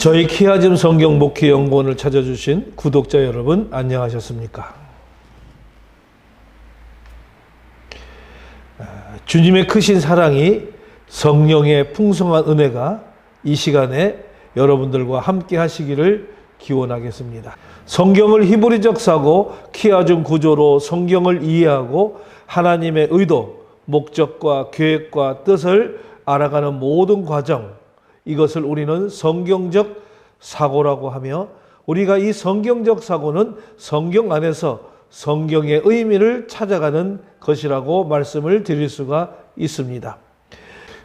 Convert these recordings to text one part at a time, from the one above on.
저희 키아즘 성경 목회 연구원을 찾아주신 구독자 여러분 안녕하셨습니까? 주님의 크신 사랑이, 성령의 풍성한 은혜가 이 시간에 여러분들과 함께 하시기를 기원하겠습니다. 성경을 히브리적 사고, 키아즘 구조로 성경을 이해하고 하나님의 의도, 목적과 계획과 뜻을 알아가는 모든 과정, 이것을 우리는 성경적 사고라고 하며, 우리가 이 성경적 사고는 성경 안에서 성경의 의미를 찾아가는 것이라고 말씀을 드릴 수가 있습니다.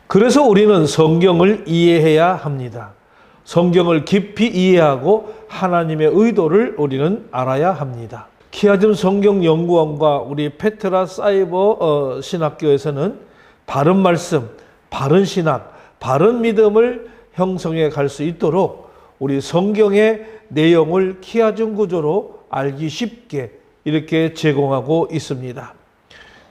그래서 우리는 성경을 이해해야 합니다. 성경을 깊이 이해하고 하나님의 의도를 우리는 알아야 합니다. 키아즘 성경연구원과 우리 페트라 사이버 신학교에서는 바른 말씀, 바른 신학, 바른 믿음을 형성해 갈 수 있도록 우리 성경의 내용을 키아즘 구조로 알기 쉽게 이렇게 제공하고 있습니다.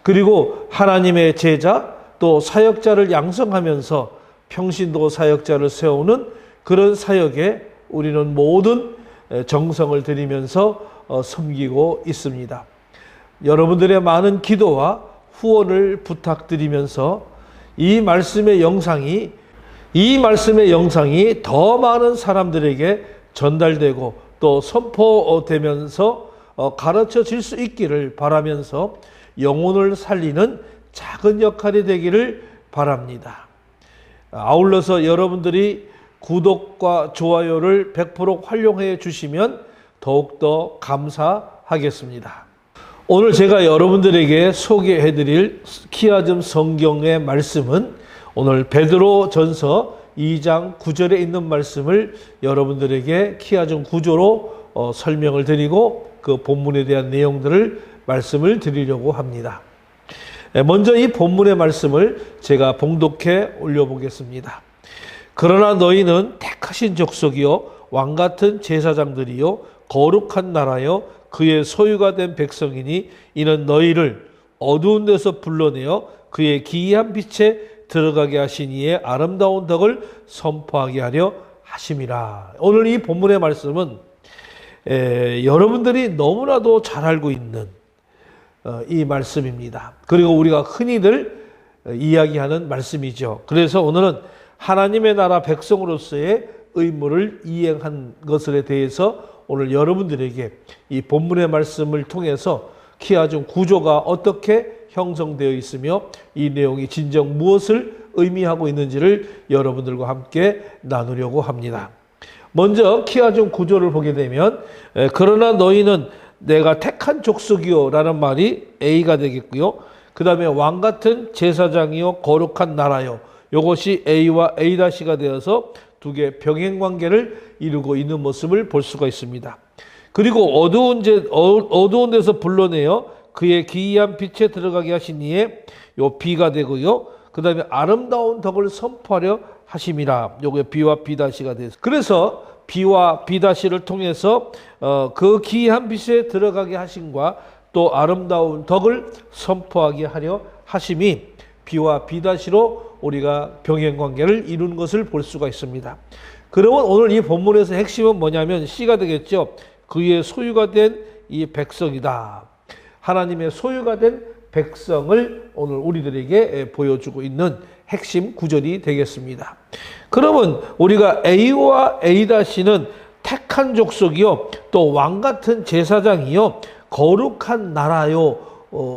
그리고 하나님의 제자 또 사역자를 양성하면서 평신도 사역자를 세우는 그런 사역에 우리는 모든 정성을 들이면서 섬기고 있습니다. 여러분들의 많은 기도와 후원을 부탁드리면서 이 말씀의 영상이 더 많은 사람들에게 전달되고 또 선포되면서 가르쳐질 수 있기를 바라면서 영혼을 살리는 작은 역할이 되기를 바랍니다. 아울러서 여러분들이 구독과 좋아요를 100% 활용해 주시면 더욱더 감사하겠습니다. 오늘 제가 여러분들에게 소개해 드릴 키아즘 성경의 말씀은 오늘 베드로 전서 2장 9절에 있는 말씀을 여러분들에게 키아즘 구조로 설명을 드리고 그 본문에 대한 내용들을 말씀을 드리려고 합니다. 먼저 이 본문의 말씀을 제가 봉독해 올려보겠습니다. 그러나 너희는 택하신 족속이요 왕같은 제사장들이요 거룩한 나라요 그의 소유가 된 백성이니 이는 너희를 어두운 데서 불러내어 그의 기이한 빛에 들어가게 하신 이의 아름다운 덕을 선포하게 하려 하심이라. 오늘 이 본문의 말씀은 여러분들이 너무나도 잘 알고 있는 이 말씀입니다. 그리고 우리가 흔히들 이야기하는 말씀이죠. 그래서 오늘은 하나님의 나라 백성으로서의 의무를 이행한 것에 대해서 오늘 여러분들에게 이 본문의 말씀을 통해서 키아즘 구조가 어떻게 형성되어 있으며 이 내용이 진정 무엇을 의미하고 있는지를 여러분들과 함께 나누려고 합니다. 먼저 키아즘 구조를 보게 되면 그러나 너희는 내가 택한 족속이요 라는 말이 A가 되겠고요. 그 다음에 왕같은 제사장이요 거룩한 나라요, 이것이 A와 A-가 되어서 두 개의 병행관계를 이루고 있는 모습을 볼 수가 있습니다. 그리고 어두운 데서 불러내어 그의 기이한 빛에 들어가게 하신 이에 요 B가 되고요. 그 다음에 아름다운 덕을 선포하려 하심이라. 요게 B와 B-가 되어서, 그래서 B와 B-를 통해서 그 기이한 빛에 들어가게 하심과 또 아름다운 덕을 선포하게 하려 하심이 B와 B-로 우리가 병행관계를 이루는 것을 볼 수가 있습니다. 그러면 오늘 이 본문에서 핵심은 뭐냐면 C가 되겠죠. 그의 소유가 된 이 백성이다. 하나님의 소유가 된 백성을 오늘 우리들에게 보여주고 있는 핵심 구절이 되겠습니다. 그러면 우리가 A와 A-는 택한 족속이요 또 왕같은 제사장이요 거룩한 나라요,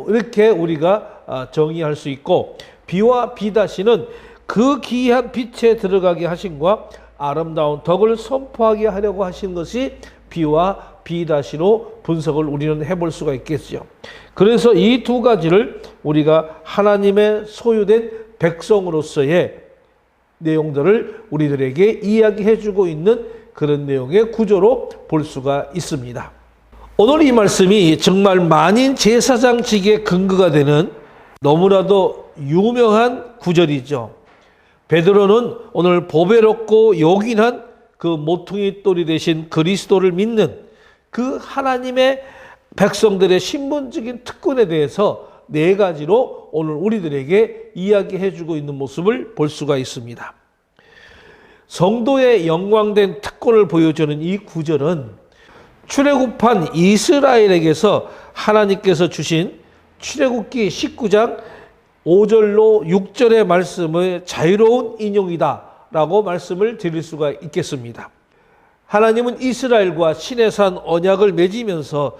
이렇게 우리가 정의할 수 있고, B와 B-는 그 기이한 빛에 들어가게 하심과 아름다운 덕을 선포하게 하려고 하신 것이 B와 B-로 분석을 우리는 해볼 수가 있겠죠. 그래서 이 두 가지를 우리가 하나님의 소유된 백성으로서의 내용들을 우리들에게 이야기해주고 있는 그런 내용의 구조로 볼 수가 있습니다. 오늘 이 말씀이 정말 만인 제사장직의 근거가 되는 너무나도 유명한 구절이죠. 베드로는 오늘 보배롭고 요긴한 그 모퉁이 돌이 되신 그리스도를 믿는 그 하나님의 백성들의 신분적인 특권에 대해서 4가지로 오늘 우리들에게 이야기해 주고 있는 모습을 볼 수가 있습니다. 성도의 영광된 특권을 보여주는 이 구절은 출애굽한 이스라엘에게서 하나님께서 주신 출애굽기 19장 5절로 6절의 말씀의 자유로운 인용이다라고 말씀을 드릴 수가 있겠습니다. 하나님은 이스라엘과 시내산 언약을 맺으면서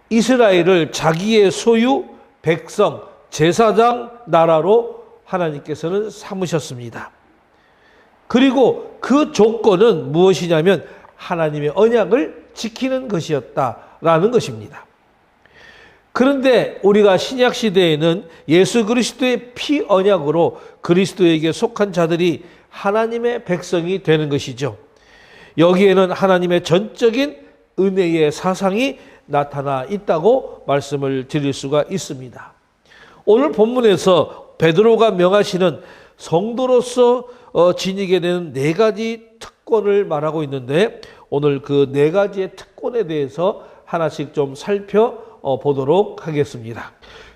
이스라엘을 자기의 소유, 백성, 제사장 나라로 하나님께서는 삼으셨습니다. 그리고 그 조건은 무엇이냐면 하나님의 언약을 지키는 것이었다라는 것입니다. 그런데 우리가 신약 시대에는 예수 그리스도의 피 언약으로 그리스도에게 속한 자들이 하나님의 백성이 되는 것이죠. 여기에는 하나님의 전적인 은혜의 사상이 나타나 있다고 말씀을 드릴 수가 있습니다. 오늘 본문에서 베드로가 명하시는 성도로서 지니게 되는 네 가지 특권을 말하고 있는데 오늘 그 네 가지의 특권에 대해서 하나씩 좀 살펴보도록 하겠습니다.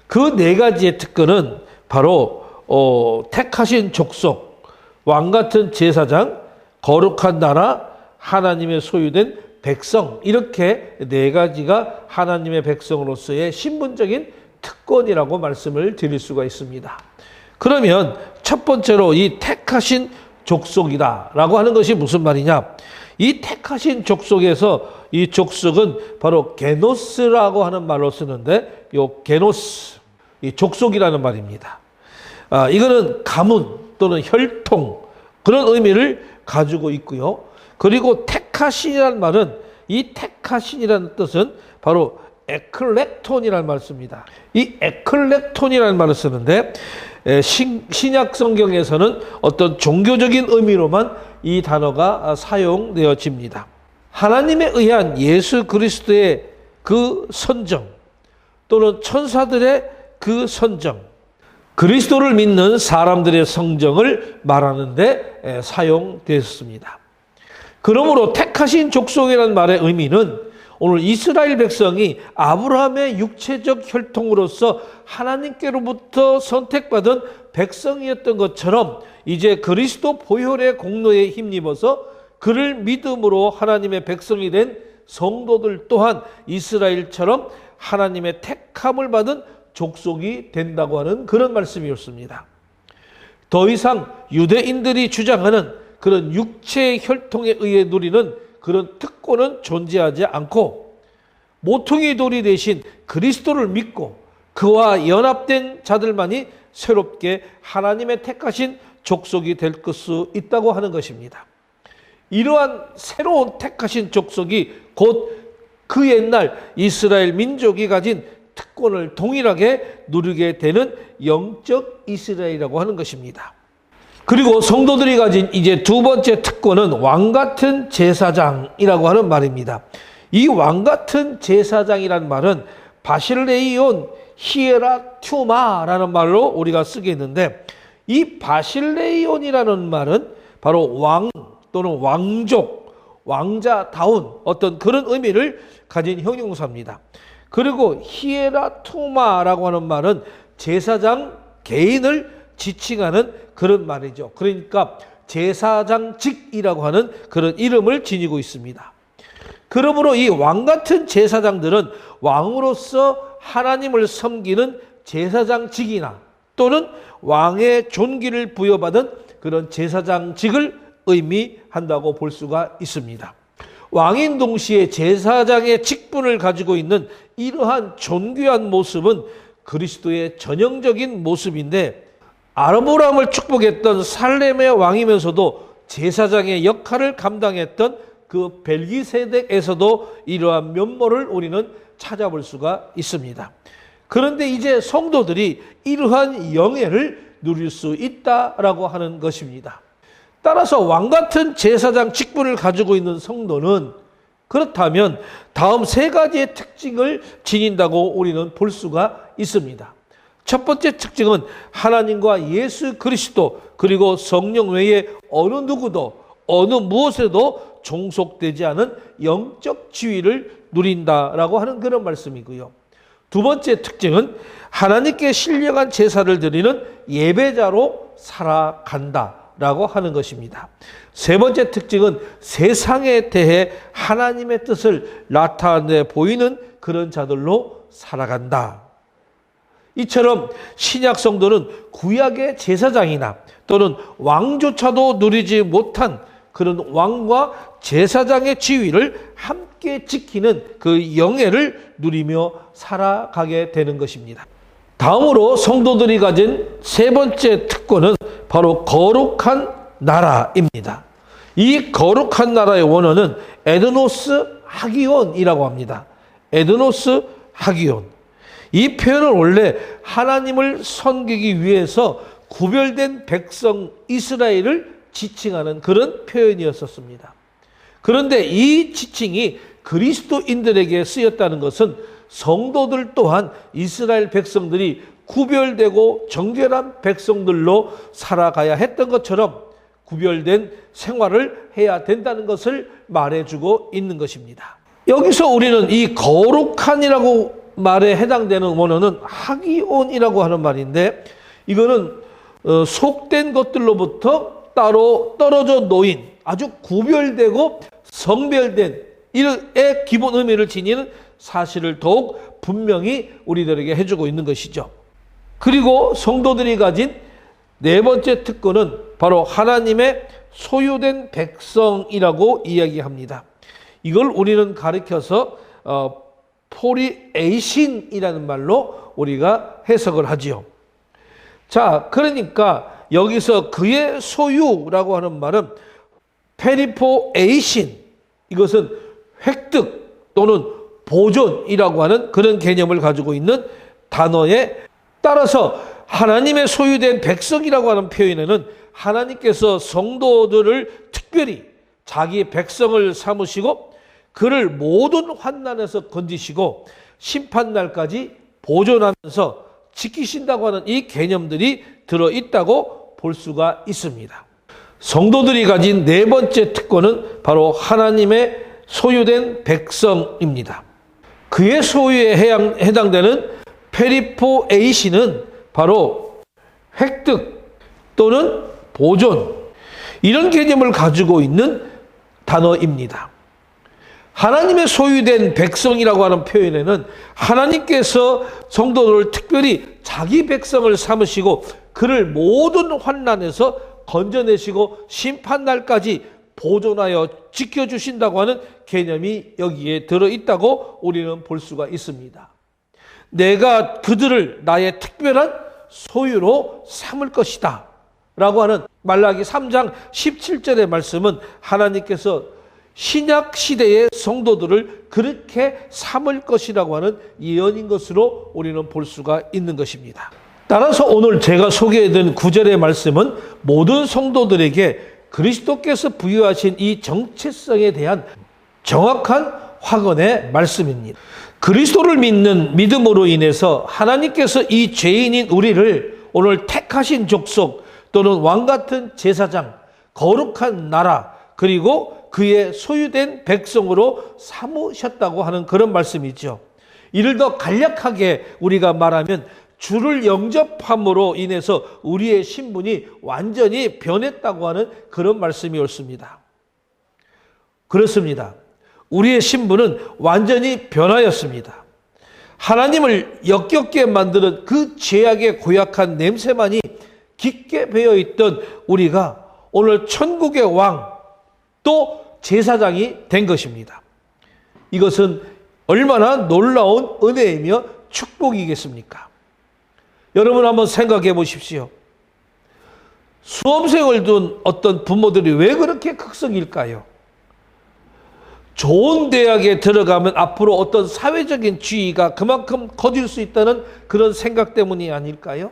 그 네 가지의 특권은 바로 택하신 족속, 왕같은 제사장, 거룩한 나라, 하나님의 소유된 백성, 이렇게 네 가지가 하나님의 백성으로서의 신분적인 특권이라고 말씀을 드릴 수가 있습니다. 그러면 첫 번째로 이 택하신 족속이다라고 하는 것이 무슨 말이냐? 이 택하신 족속에서 이 족속은 바로 게노스라고 하는 말로 쓰는데 요 게노스, 이 족속이라는 말입니다. 이거는 가문 또는 혈통 그런 의미를 가지고 있고요. 그리고 택하신이라는 말은 이 택하신이라는 뜻은 바로 에클렉톤이라는 말을 씁니다. 이 에클렉톤이라는 말을 쓰는데 신약 성경에서는 어떤 종교적인 의미로만 이 단어가 사용되어집니다. 하나님에 의한 예수 그리스도의 그 선정 또는 천사들의 그 선정, 그리스도를 믿는 사람들의 성정을 말하는 데 사용되었습니다. 그러므로 택하신 족속이라는 말의 의미는 오늘 이스라엘 백성이 아브라함의 육체적 혈통으로서 하나님께로부터 선택받은 백성이었던 것처럼 이제 그리스도 보혈의 공로에 힘입어서 그를 믿음으로 하나님의 백성이 된 성도들 또한 이스라엘처럼 하나님의 택함을 받은 족속이 된다고 하는 그런 말씀이었습니다. 더 이상 유대인들이 주장하는 그런 육체의 혈통에 의해 누리는 그런 특권은 존재하지 않고 모퉁이 돌이 대신 그리스도를 믿고 그와 연합된 자들만이 새롭게 하나님의 택하신 족속이 될 수 있다고 하는 것입니다. 이러한 새로운 택하신 족속이 곧 그 옛날 이스라엘 민족이 가진 특권을 동일하게 누리게 되는 영적 이스라엘이라고 하는 것입니다. 그리고 성도들이 가진 이제 두 번째 특권은 왕같은 제사장이라고 하는 말입니다. 이 왕같은 제사장이라는 말은 바실레이온 히에라튜마라는 말로 우리가 쓰겠는데 이 바실레이온이라는 말은 바로 왕 또는 왕족, 왕자다운 어떤 그런 의미를 가진 형용사입니다. 그리고 히에라투마라고 하는 말은 제사장 개인을 지칭하는 그런 말이죠. 그러니까 제사장직이라고 하는 그런 이름을 지니고 있습니다. 그러므로 이 왕같은 제사장들은 왕으로서 하나님을 섬기는 제사장직이나 또는 왕의 존귀를 부여받은 그런 제사장직을 의미한다고 볼 수가 있습니다. 왕인 동시에 제사장의 직분을 가지고 있는 이러한 존귀한 모습은 그리스도의 전형적인 모습인데 아브라함을 축복했던 살렘의 왕이면서도 제사장의 역할을 감당했던 그 멜기세덱에서도 이러한 면모를 우리는 찾아볼 수가 있습니다. 그런데 이제 성도들이 이러한 영예를 누릴 수 있다라고 하는 것입니다. 따라서 왕같은 제사장 직분을 가지고 있는 성도는 그렇다면 다음 세 가지의 특징을 지닌다고 우리는 볼 수가 있습니다. 첫 번째 특징은 하나님과 예수 그리스도 그리고 성령 외에 어느 누구도 어느 무엇에도 종속되지 않은 영적 지위를 누린다라고 하는 그런 말씀이고요. 두 번째 특징은 하나님께 신령한 제사를 드리는 예배자로 살아간다 라고 하는 것입니다. 세 번째 특징은 세상에 대해 하나님의 뜻을 나타내 보이는 그런 자들로 살아간다. 이처럼 신약 성도는 구약의 제사장이나 또는 왕조차도 누리지 못한 그런 왕과 제사장의 지위를 함께 지키는 그 영예를 누리며 살아가게 되는 것입니다. 다음으로 성도들이 가진 세 번째 특권은 바로 거룩한 나라입니다. 이 거룩한 나라의 원어는 에드노스 하기온이라고 합니다. 에드노스 하기온. 이 표현은 원래 하나님을 섬기기 위해서 구별된 백성 이스라엘을 지칭하는 그런 표현이었었습니다. 그런데 이 지칭이 그리스도인들에게 쓰였다는 것은 성도들 또한 이스라엘 백성들이 구별되고 정결한 백성들로 살아가야 했던 것처럼 구별된 생활을 해야 된다는 것을 말해주고 있는 것입니다. 여기서 우리는 이 거룩한이라고 말에 해당되는 원어는 하기온이라고 하는 말인데, 이거는 속된 것들로부터 따로 떨어져 놓인 아주 구별되고 성별된 이의 기본 의미를 지니는 사실을 더욱 분명히 우리들에게 해주고 있는 것이죠. 그리고 성도들이 가진 네 번째 특권은 바로 하나님의 소유된 백성이라고 이야기합니다. 이걸 우리는 가리켜서 포리에이신이라는 말로 우리가 해석을 하지요. 자, 그러니까 여기서 그의 소유라고 하는 말은 페리포에이신, 이것은 획득 또는 보존이라고 하는 그런 개념을 가지고 있는 단어에 따라서 하나님의 소유된 백성이라고 하는 표현에는 하나님께서 성도들을 특별히 자기 백성을 삼으시고 그를 모든 환난에서 건지시고 심판날까지 보존하면서 지키신다고 하는 이 개념들이 들어있다고 볼 수가 있습니다. 성도들이 가진 네 번째 특권은 바로 하나님의 소유된 백성입니다. 그의 소유에 해당되는 페리포에이신은 바로 획득 또는 보존, 이런 개념을 가지고 있는 단어입니다. 하나님의 소유된 백성이라고 하는 표현에는 하나님께서 성도들을 특별히 자기 백성을 삼으시고 그를 모든 환난에서 건져내시고 심판날까지 보존하여 지켜주신다고 하는 개념이 여기에 들어있다고 우리는 볼 수가 있습니다. 내가 그들을 나의 특별한 소유로 삼을 것이다 라고 하는 말라기 3장 17절의 말씀은 하나님께서 신약 시대의 성도들을 그렇게 삼을 것이라고 하는 예언인 것으로 우리는 볼 수가 있는 것입니다. 따라서 오늘 제가 소개해드린 9절의 말씀은 모든 성도들에게 그리스도께서 부여하신 이 정체성에 대한 정확한 확언의 말씀입니다. 그리스도를 믿는 믿음으로 인해서 하나님께서 이 죄인인 우리를 오늘 택하신 족속 또는 왕같은 제사장, 거룩한 나라, 그리고 그의 소유된 백성으로 삼으셨다고 하는 그런 말씀이죠. 이를 더 간략하게 우리가 말하면 주를 영접함으로 인해서 우리의 신분이 완전히 변했다고 하는 그런 말씀이 옳습니다. 그렇습니다. 우리의 신분은 완전히 변하였습니다. 하나님을 역겹게 만드는 그 죄악의 고약한 냄새만이 깊게 배어있던 우리가 오늘 천국의 왕 또 제사장이 된 것입니다. 이것은 얼마나 놀라운 은혜이며 축복이겠습니까? 여러분 한번 생각해 보십시오. 수험생을 둔 어떤 부모들이 왜 그렇게 극성일까요? 좋은 대학에 들어가면 앞으로 어떤 사회적인 지위가 그만큼 커질 수 있다는 그런 생각 때문이 아닐까요?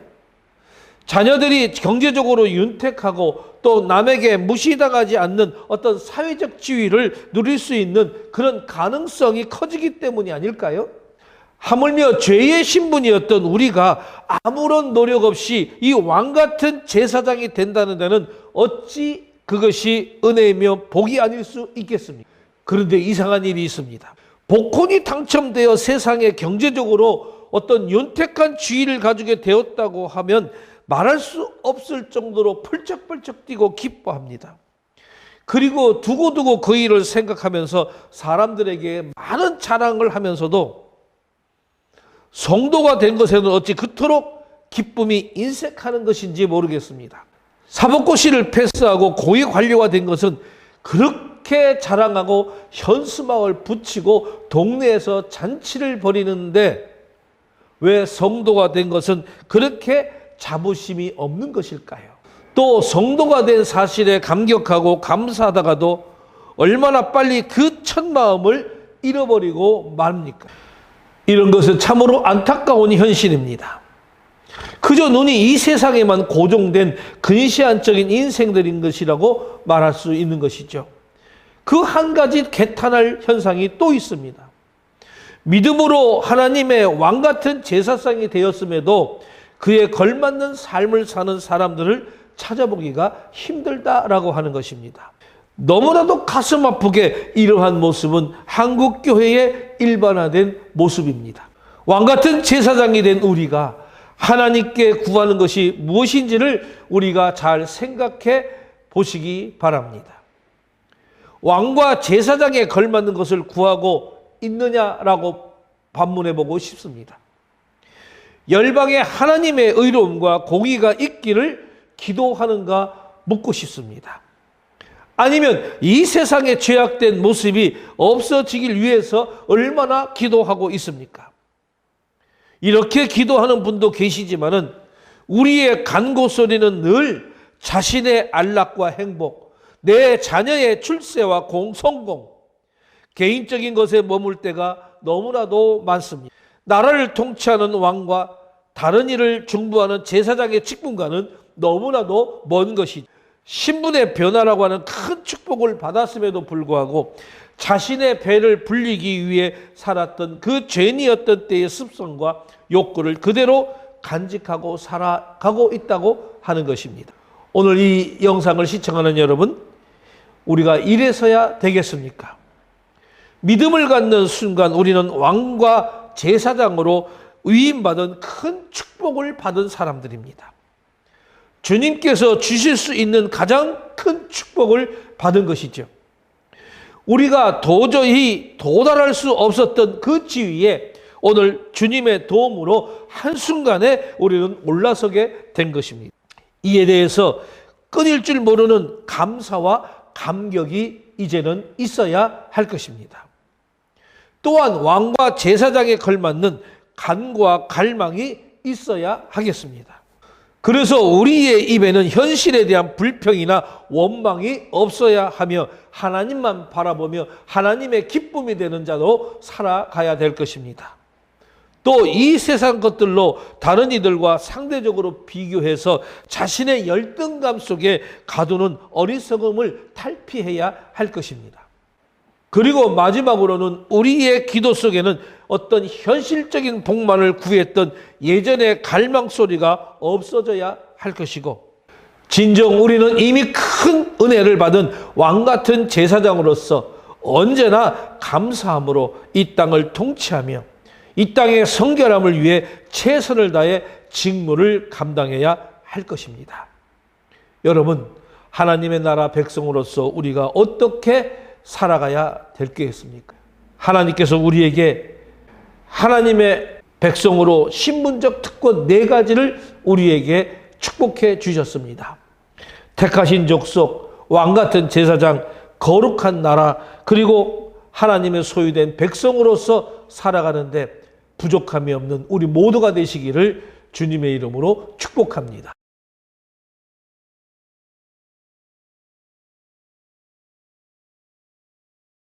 자녀들이 경제적으로 윤택하고 또 남에게 무시당하지 않는 어떤 사회적 지위를 누릴 수 있는 그런 가능성이 커지기 때문이 아닐까요? 하물며 죄의 신분이었던 우리가 아무런 노력 없이 이 왕같은 제사장이 된다는 데는 어찌 그것이 은혜이며 복이 아닐 수 있겠습니까? 그런데 이상한 일이 있습니다. 복권이 당첨되어 세상에 경제적으로 어떤 윤택한 지위를 가지게 되었다고 하면 말할 수 없을 정도로 펄쩍펄쩍 뛰고 기뻐합니다. 그리고 두고두고 그 일을 생각하면서 사람들에게 많은 자랑을 하면서도 성도가 된 것에는 어찌 그토록 기쁨이 인색하는 것인지 모르겠습니다. 사법고시를 패스하고 고위 관료가 된 것은 그렇게 자랑하고 현수막을 붙이고 동네에서 잔치를 벌이는데 왜 성도가 된 것은 그렇게 자부심이 없는 것일까요? 또 성도가 된 사실에 감격하고 감사하다가도 얼마나 빨리 그 첫 마음을 잃어버리고 맙니까? 이런 것은 참으로 안타까운 현실입니다. 그저 눈이 이 세상에만 고정된 근시안적인 인생들인 것이라고 말할 수 있는 것이죠. 그 한 가지 개탄할 현상이 또 있습니다. 믿음으로 하나님의 왕 같은 제사상이 되었음에도 그에 걸맞는 삶을 사는 사람들을 찾아보기가 힘들다라고 하는 것입니다. 너무나도 가슴 아프게 이러한 모습은 한국 교회의 일반화된 모습입니다. 왕 같은 제사장이 된 우리가 하나님께 구하는 것이 무엇인지를 우리가 잘 생각해 보시기 바랍니다. 왕과 제사장에 걸맞는 것을 구하고 있느냐라고 반문해 보고 싶습니다. 열방에 하나님의 의로움과 공의가 있기를 기도하는가 묻고 싶습니다. 아니면 이 세상의 죄악된 모습이 없어지길 위해서 얼마나 기도하고 있습니까? 이렇게 기도하는 분도 계시지만은 우리의 간구 소리는 늘 자신의 안락과 행복, 내 자녀의 출세와 성공, 개인적인 것에 머물 때가 너무나도 많습니다. 나라를 통치하는 왕과 다른 일을 중부하는 제사장의 직분과는 너무나도 먼 것이죠. 신분의 변화라고 하는 큰 축복을 받았음에도 불구하고 자신의 배를 불리기 위해 살았던 그 죄인이었던 때의 습성과 욕구를 그대로 간직하고 살아가고 있다고 하는 것입니다. 오늘 이 영상을 시청하는 여러분, 우리가 이래서야 되겠습니까? 믿음을 갖는 순간 우리는 왕과 제사장으로 위임받은 큰 축복을 받은 사람들입니다. 주님께서 주실 수 있는 가장 큰 축복을 받은 것이죠. 우리가 도저히 도달할 수 없었던 그 지위에 오늘 주님의 도움으로 한순간에 우리는 올라서게 된 것입니다. 이에 대해서 끊일 줄 모르는 감사와 감격이 이제는 있어야 할 것입니다. 또한 왕과 제사장에 걸맞는 간구와 갈망이 있어야 하겠습니다. 그래서 우리의 입에는 현실에 대한 불평이나 원망이 없어야 하며 하나님만 바라보며 하나님의 기쁨이 되는 자로 살아가야 될 것입니다. 또 이 세상 것들로 다른 이들과 상대적으로 비교해서 자신의 열등감 속에 가두는 어리석음을 탈피해야 할 것입니다. 그리고 마지막으로는 우리의 기도 속에는 어떤 현실적인 복만을 구했던 예전의 갈망 소리가 없어져야 할 것이고, 진정 우리는 이미 큰 은혜를 받은 왕 같은 제사장으로서 언제나 감사함으로 이 땅을 통치하며 이 땅의 성결함을 위해 최선을 다해 직무를 감당해야 할 것입니다. 여러분, 하나님의 나라 백성으로서 우리가 어떻게 살아가야 될 겠습니까? 하나님께서 우리에게 하나님의 백성으로 신분적 특권 4가지를 우리에게 축복해 주셨습니다. 택하신 족속, 왕같은 제사장, 거룩한 나라, 그리고 하나님의 소유된 백성으로서 살아가는데 부족함이 없는 우리 모두가 되시기를 주님의 이름으로 축복합니다.